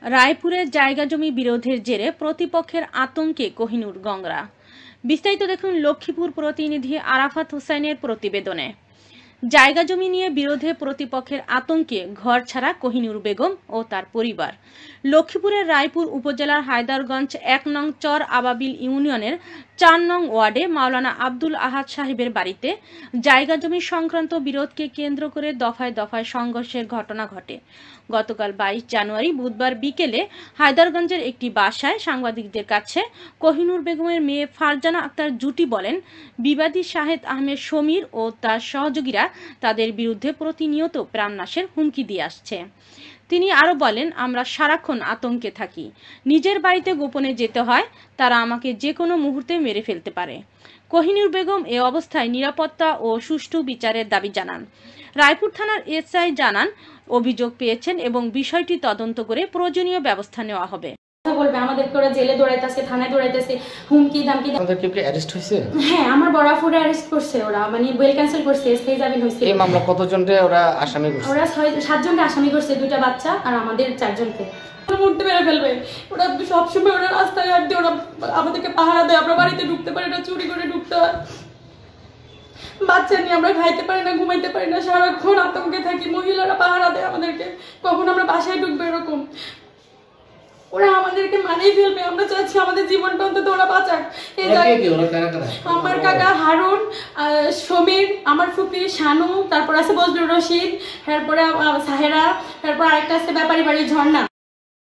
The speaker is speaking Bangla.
রায়পুরে জায়গা জমি বিরোধের জেরে প্রতিপক্ষের আতঙ্কে কোহিনুর গংরা। বিস্তারিত দেখুন লক্ষ্মীপুর প্রতিনিধি আরাফাত হোসেনের প্রতিবেদনে। জায়গা জমি নিয়ে বিরোধে প্রতিপক্ষের আতঙ্কে ঘর ছাড়া কোহিনুর বেগম ও তার পরিবার। লক্ষ্মীপুরের রায়পুর উপজেলার হায়দারগঞ্জ ১ নং চর আবাবিল ইউনিয়নের ৪ নং ওয়ার্ডে মাওলানা আব্দুল আহাদ সাহেবের বাড়িতে জায়গা জমি সংক্রান্ত বিরোধকে কেন্দ্র করে দফায় দফায় সংঘর্ষের ঘটনা ঘটে। গতকাল ২২ জানুয়ারি বুধবার বিকেলে হায়দারগঞ্জের একটি বাসায় সাংবাদিকদের কাছে কোহিনুর বেগমের মেয়ে ফারজানা আক্তার জুটি বলেন, বিবাদী শাহেদ আহমেদ সমীর ও তার সহযোগীরা তাদের বিরুদ্ধে প্রতিনিয়ত প্রাণনাশের হুমকি দিয়ে আসছে। তিনি আরো বলেন, আমরা সারাক্ষণ আতঙ্কে থাকি, নিজের বাড়িতে গোপনে যেতে হয়, তারা আমাকে যে কোনো মুহূর্তে মেরে ফেলতে পারে। কোহিনুর বেগম এ অবস্থায় নিরাপত্তা ও সুষ্ঠু বিচারের দাবি জানান। রায়পুর থানার এসআই জানান, অভিযোগ পেয়েছেন এবং বিষয়টি তদন্ত করে প্রয়োজনীয় ব্যবস্থা নেওয়া হবে। বলবে আমাদেরকে ওরা জেলে দৌড়াইতেছে, থানায় দৌড়াইতেছে, হুমকি ধামকি। আমাদেরকে কি অ্যারেস্ট হইছে? হ্যাঁ, আমার বড়াফুরে অ্যারেস্ট করছে ওরা, মানে বেল ক্যান্সেল করছে, স্টে জামিন হইছে। এই মামলা কতজনকে ওরা আসামি করছে? ওরা 7 জনকে আসামি করছে, 2টা বাচ্চা আর আমাদের 4 জনকে। মুহূর্তে মেরে ফেলবে ওরা, সবসময় ওরা রাস্তাঘাট দিয়ে ওরা আমাদেরকে পাহারা দেয়, আমরা বাড়িতে ঢুকতে পারি না, চুরি করে ঢুকতে হয়। বাচ্চা নিয়ে আমরা খাইতে পারি না, ঘুমাইতে পারি না, সারাক্ষণ আতঙ্কে থাকি। মহিলারা পাহারা দেয় আমাদেরকে, কখন আমরা বাসায় ঢুকবো এরকম। ওরা আমাদেরকে মানেই ফেলবে, আমরা চাচ্ছি আমাদের জীবনটা অন্তত ওরা বাঁচাক। আমার কাকা হারুন, সমীর, আমার ফুপি শানু, তারপর আছে বজলুর রশিদ, তারপরে সাহেরা, তারপর আরেকটা আছে ব্যাপারী বাড়ির ঝর্ণা।